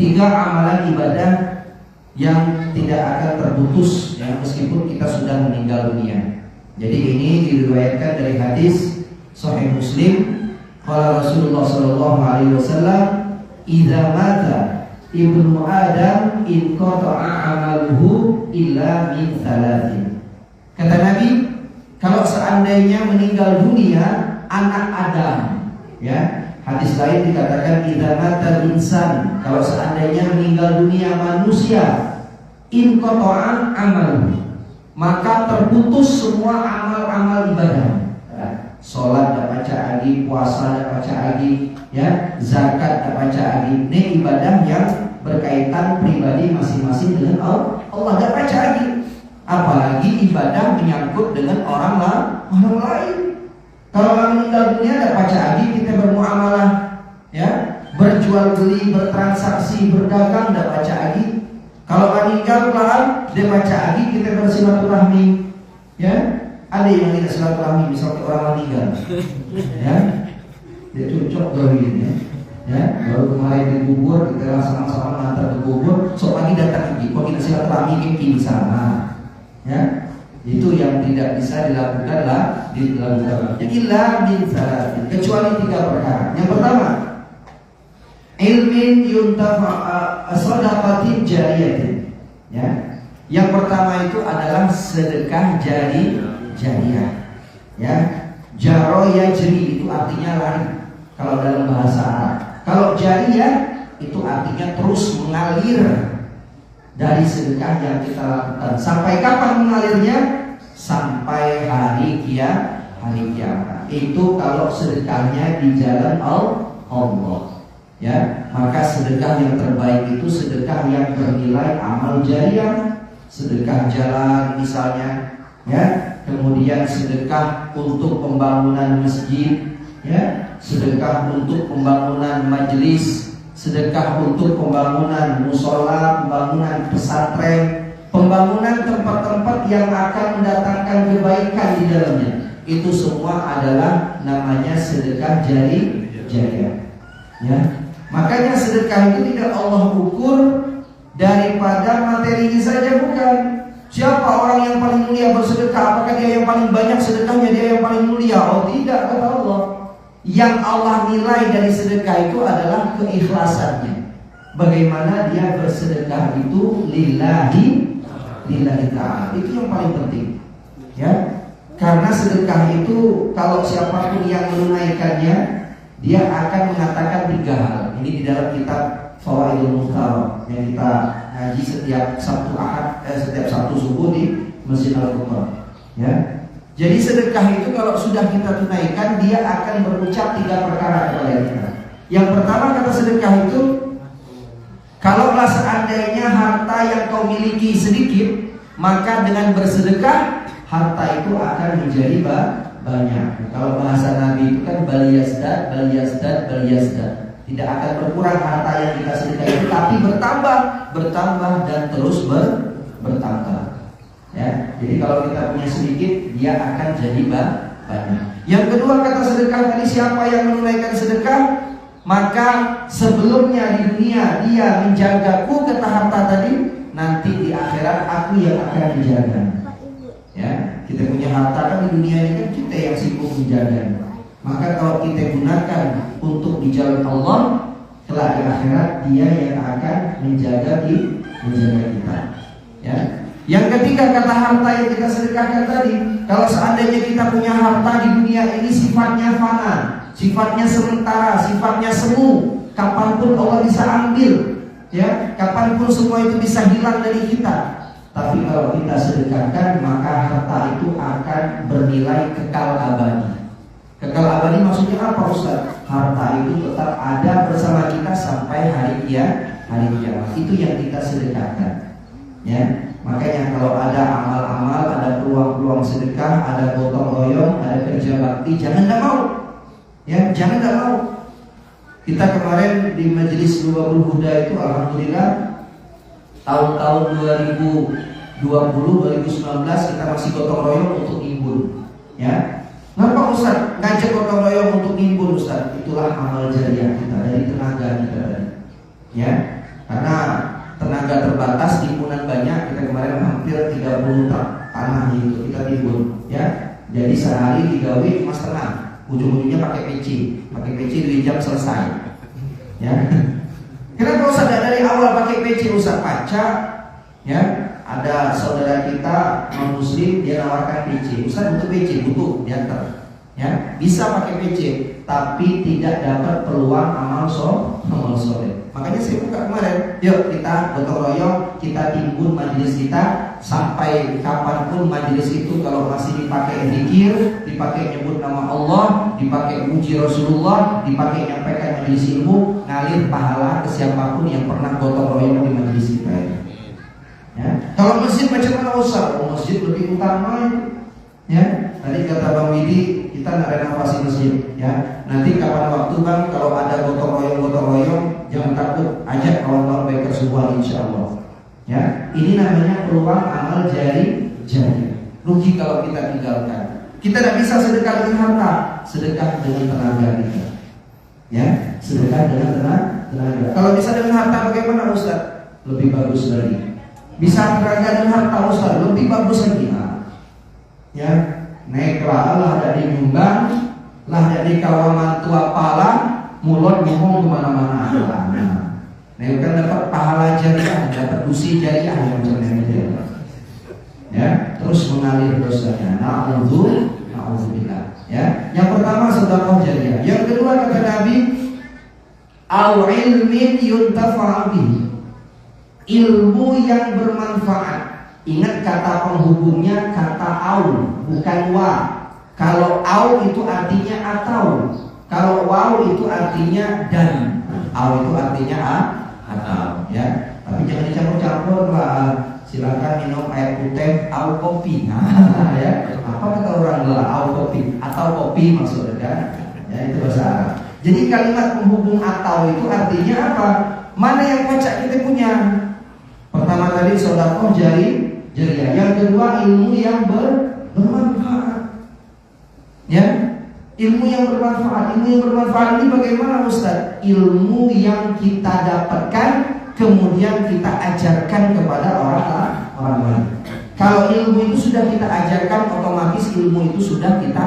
3 amalan ibadah yang tidak akan terputus ya, meskipun kita sudah meninggal dunia. Jadi ini diriwayatkan dari hadis Sahih Muslim, qala Rasulullah sallallahu alaihi wasallam, "Idza mata ibnu Adam in qata'a amaluhu illa min thalathin." Kata Nabi, kalau seandainya meninggal dunia anak Adam, ya, hadis lain dikatakan idza mata insan, kalau seandainya meninggal dunia manusia, in qata'a amaluhu, maka terputus semua amal-amal ibadah. Sholat dak baca lagi, puasa dak baca lagi, ya, zakat dak baca lagi. Ini ibadah yang berkaitan pribadi masing-masing dengan Allah dak baca lagi. Apalagi ibadah menyangkut dengan orang lain. Kalau orang meninggal dunia dak baca lagi, kita bermuamalah, ya, berjual beli, bertransaksi, berdagang dak baca lagi. Kalau meninggal pelan, dia baca lagi, kita bersilaturahmi, ya. Ada yang tidak silaturahmi, misalnya orang meninggal, ya, dia cocok gawin, ya. Baru kemarin dikubur, kita sama-sama ngantar ke kubur, sok lagi datang lagi, kok kita silaturahmi di sana, ya. Itu yang tidak bisa dilakukan dilakukan. Jadi min salatin, kecuali 3 perkara. Yang pertama, ilmin yuntafa shadaqatin jariyatin, ya. Yang pertama itu adalah sedekah jariyah, ya. Jaro yajri itu artinya lari kalau dalam bahasa Arab. Kalau jariyah itu artinya terus mengalir dari sedekah yang kita lakukan. Sampai kapan mengalirnya? Sampai hari kiamat. Itu kalau sedekahnya di jalan Allah, ya. Maka sedekah yang terbaik itu sedekah yang bernilai amal jariyah. Sedekah jalan misalnya, ya. Kemudian sedekah untuk pembangunan masjid, ya. Sedekah untuk pembangunan majelis, sedekah untuk pembangunan musola, pembangunan pesantren, pembangunan tempat-tempat yang akan mendatangkan kebaikan di dalamnya. Itu semua adalah namanya sedekah jariyah, ya. Makanya sedekah itu tidak Allah ukur daripada materinya saja, bukan. Siapa orang yang paling mulia bersedekah? Apakah dia yang paling banyak sedekahnya, dia yang paling mulia? Oh tidak, kata Allah. Yang Allah nilai dari sedekah itu adalah keikhlasannya. Bagaimana dia bersedekah itu lillahi ta'ala. Itu yang paling penting, ya. Karena sedekah itu kalau siapapun yang menunaikannya, dia akan mengatakan 3 hal. Ini di dalam kitab Fawaidul Mukhtar yang kita ngaji setiap Sabtu subuh di Masjid Al-Qur'an, ya. Jadi sedekah itu kalau sudah kita tunaikan, dia akan berucap 3 perkara kepada kita. Yang pertama, kata sedekah itu, kalaulah seandainya harta yang kau miliki sedikit, maka dengan bersedekah harta itu akan menjadi banyak. Kalau bahasa Nabi itu kan baliyasdad. Tidak akan berkurang harta yang kita sedekah itu, tapi bertambah dan terus bertambah. Ya, jadi kalau kita punya sedikit, dia akan jadi banyak. Yang kedua, kata sedekah tadi, siapa yang menunaikan sedekah, maka sebelumnya di dunia dia menjagaku, kata harta tadi, nanti di akhirat aku yang akan menjaga. Ya, kita punya harta kan di dunia ini kan kita yang sibuk menjaga. Maka kalau kita gunakan untuk di jalan Allah, kelak di akhirat dia yang akan menjaga kita. Ya. Yang ketiga, kata harta yang kita sedekahkan tadi, kalau seandainya kita punya harta di dunia ini sifatnya fana, sifatnya sementara, sifatnya semu, kapanpun Allah bisa ambil, ya, kapanpun semua itu bisa hilang dari kita. Tapi kalau kita sedekahkan, maka harta itu akan bernilai kekal abadi. Kekal abadi maksudnya apa, Ustaz? Harta itu tetap ada bersama kita sampai hari kiamat. Itu yang kita sedekahkan, ya. Makanya kalau ada amal-amal, ada peluang-peluang sedekah, ada gotong royong, ada kerja bakti, jangan tidak mau, ya, jangan tidak mau. Kita kemarin di Majelis Nurul Huda itu alhamdulillah tahun-tahun 2020-2019 kita masih gotong royong untuk nimbun, ya. Kenapa Ustaz ngajak gotong royong untuk nimbun, Ustaz? Itulah amal jariah kita dari tenaga kita tadi, ya. terbatas, timbunan banyak. Kita kemarin hampir 30 tanah itu kita timbun, ya. Jadi sehari digawe cuma setengah, ujung-ujungnya pakai PC 2 jam selesai, ya. Kenapa Ustaz dari awal pakai PC? Ustaz baca, ya. Ada saudara kita non muslim, dia nawarkan PC. Ustaz butuh PC, butuh diantar, ya. Bisa pakai PC, tapi tidak dapat peluang amal soleh. Makanya saya buka kemarin, yuk kita gotong royong, kita timbun majelis kita sampai kapanpun majelis itu kalau masih dipakai zikir, dipakai nyebut nama Allah, dipakai puji Rasulullah, dipakai nyampaikan majelis ilmu, ngalir pahala ke siapapun yang pernah gotong royong di majelis kita. Ya. Kalau masjid macam mana Ustaz? Oh, masjid lebih utama itu. Ya, tadi kata Bang Widi kita nak renovasi masjid, ya. Nanti kapan waktu Bang kalau ada gotong royong jangan takut, ajak kawan-kawan baik semua insyaallah. Ya, ini namanya peluang amal jari. Rugi kalau kita tinggalkan. Kita tidak bisa sedekah dengan harta, sedekah dengan tenaga kita. Ya, sedekah dengan tenaga. Kalau bisa dengan harta bagaimana Ustaz? Lebih bagus lagi. Bisa tenaga dengan harta Ustaz, lebih bagus lagi. Ya, naiklah lah dari nyumbang, lah dari kawaman tua pala, mulon ngomong kemana-mana. Nah, kan dapat pahala jariah, dapat dusi jariah yang macam ini. Ya, terus mengalir dosanya. Na'udzubillah. Ya, yang pertama sedekah jariah. Yang kedua kata Nabi, au ilmin yuntafa'u bihi. Ilmu yang bermanfaat. Ingat kata penghubungnya kata au, bukan wa. Kalau au itu artinya atau, kalau waw itu artinya dan, au itu artinya atau, ya. Tapi jangan dicampur-campur lah. Silakan minum air putih au kopi. Nah, ya. Apa kata orang lah au kopi atau kopi maksudnya kan? Ya, itu bahasa Arab. Jadi kalimat penghubung atau itu artinya apa? Mana yang pacak kita punya? Pertama tadi sedekah jariah. Yang kedua ilmu yang bermanfaat. Ya, ilmu yang bermanfaat. Ilmu yang bermanfaat ini bagaimana Ustaz? Ilmu yang kita dapatkan kemudian kita ajarkan kepada orang lain. Kalau ilmu itu sudah kita ajarkan, otomatis ilmu itu sudah kita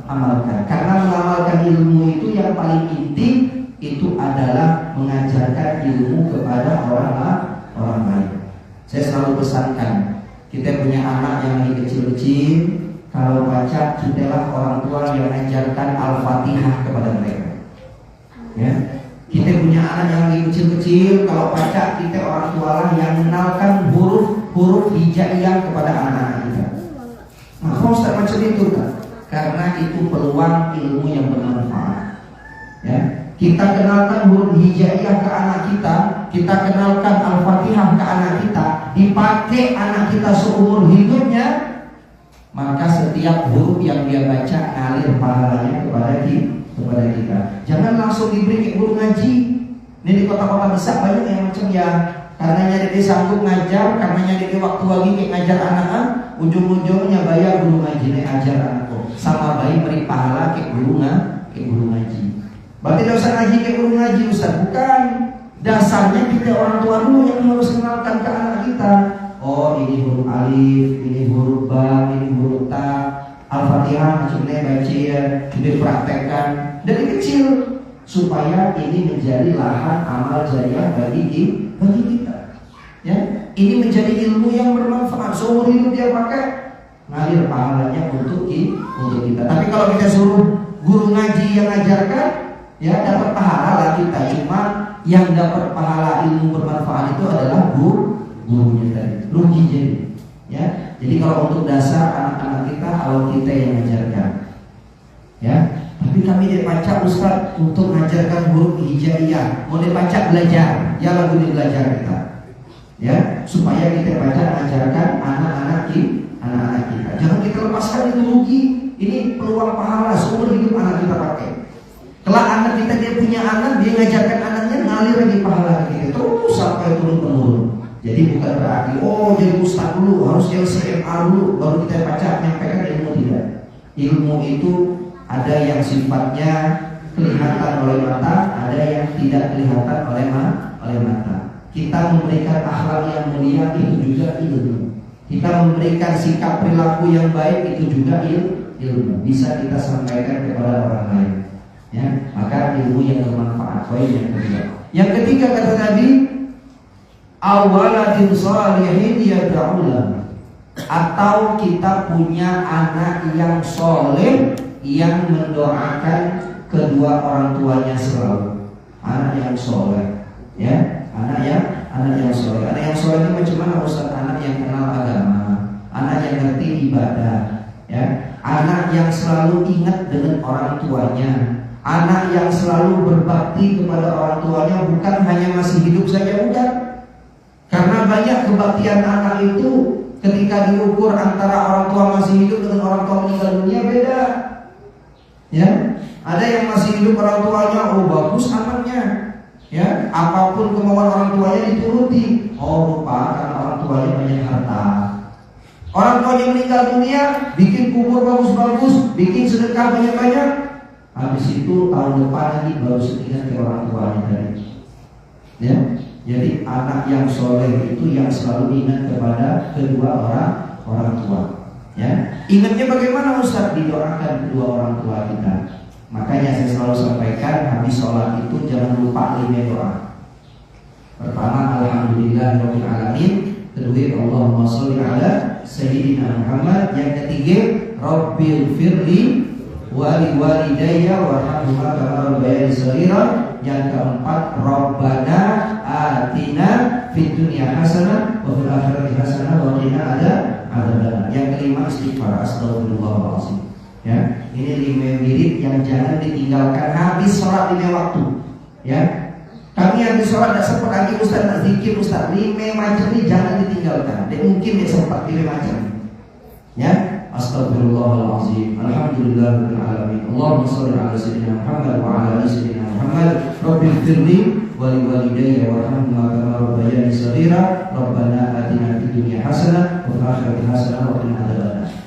amalkan. Karena mengamalkan ilmu itu yang paling inti itu adalah mengajarkan ilmu kepada orang lain. Saya selalu pesankan, kita punya anak yang lagi kecil-kecil, kalau baca kitalah orang tua yang mengajarkan Al-Fatihah kepada mereka. Ya, kita punya anak yang lagi kecil-kecil, kalau baca kita orang tua lah yang mengenalkan huruf hijaiyah kepada anak-anak kita. Nah, kalau Ustaz macam itu kan? Karena itu peluang ilmu yang bermanfaat. Ya. Kita kenalkan huruf hijaiyah ke anak kita kenalkan Al-Fatihah ke anak kita, dipakai anak kita seumur hidupnya, maka setiap huruf yang dia baca ngalir pahalanya kepada kita. Jangan langsung diberi guru ngaji. Ini di kota-kota besar banyak yang macam ya, karenanya dia sanggup ngajar, karenanya dia waktu lagi ngajar anak-anak, ujung-ujungnya bayar guru ngaji nih ajar anakku. Sama baik beri pahala ke guru ngaji. Berarti tidak usah ngaji ke guru ngaji Ustaz, bukan. Dasarnya kita orang tua dulu yang harus kenalkan ke anak kita. Oh, ini huruf alif, ini huruf ba, ini huruf ta. Al-Fatihah macam ini baca ya, dipraktekkan dari kecil supaya ini menjadi lahan amal jariah bagi kita. Ya, ini menjadi ilmu yang bermanfaat. Seumur hidup dia pakai, ngalir pahalanya untuk kita. Tapi kalau kita suruh guru ngaji yang ajarkan, ya dapat pahala lah kita. Cuma yang dapat pahala ilmu bermanfaat itu adalah gurunya tadi. Rugi jadi. Ya, jadi kalau untuk dasar anak-anak kita, kalau kita yang mengajarkan, ya. Tapi kami dia baca Ustaz untuk mengajarkan huruf hijaiyah, mau dibaca belajar, ya lagu belajar kita, ya, supaya kita baca mengajarkan anak-anak kita. Jangan kita lepaskan itu rugi. Ini peluang pahala seumur hidup anak kita pakai. Kelak anak kita dia punya anak, dia mengajarkan anaknya, ngalir lagi pahala kita terus sampai turun temurun. Jadi bukan berarti jadi ustaz dulu, harus jadi SMA dulu baru kita baca menyampaikan ilmu, tidak. Ilmu itu ada yang sifatnya kelihatan oleh mata, ada yang tidak kelihatan oleh mata. Kita memberikan akhlak yang mulia, itu juga ilmu. Kita memberikan sikap perilaku yang baik, itu juga ilmu. Bisa kita sampaikan kepada orang lain. Ya, maka ilmu yang bermanfaat. Yang kedua. Yang ketiga kata Nabi, awaladin shalihin yad'ulah. Atau kita punya anak yang soleh yang mendoakan kedua orang tuanya selalu. Anak yang soleh, ya. Anak yang soleh. Anak yang soleh ini macam mana Ustaz? Anak yang kenal agama, anak yang ngerti ibadah, ya. Anak yang selalu ingat dengan orang tuanya, anak yang selalu berbakti kepada orang tuanya, bukan hanya masih hidup saja, bukan. Karena banyak kebaktian anak itu ketika diukur antara orang tua masih hidup dengan orang tua meninggal dunia beda. Ya, ada yang masih hidup orang tuanya, oh bagus anaknya. Ya, apapun kemauan orang tuanya dituruti. Oh lupa karena orang tuanya banyak harta. Orang tuanya meninggal dunia, bikin kubur bagus-bagus, bikin sedekah banyak-banyak. Habis itu tahun depan lagi baru sedikit ke orang tuanya tadi. Ya, jadi anak yang soleh itu yang selalu ingat kepada kedua orang tua. Ya, ingatnya bagaimana Ustaz? Didoakan kedua orang tua kita. Makanya saya selalu sampaikan, habis sholat itu jangan lupa 5 doa. Pertama, alhamdulillahirabbil alamin. Kedua, Allahumma sholli ala sayyidina Muhammad. Yang ketiga, rabbil firli wa liwalidayya warhamhuma kama rabbayani shaghira. Yang keempat, rabbana atina fid dunya hasanah wa fil akhirati hasanah wa qina adzabannar. Yang kelima, istighfar, astagfirullahaladzim. Ya, ini 5 wirid yang jangan ditinggalkan habis sholat 5 waktu. Ya, kami habis sholat tidak sempat lagi Ustaz nak zikir Ustaz. 5 macam ini jangan ditinggalkan. Dan mungkin dia sempat 5 macam. Ya, astagfirullahaladzim. Alhamdulillahirabbil alamin. Allahumma shalli ala sayyidina Muhammad wa ala ali sayyidina Muhammad. Rabbighfirli wa liwalidayya warhamhuma kama rabbayani shaghira. Rabbana atina fid dunya hasanah wa fil akhirati hasanah wa qina adzabannar.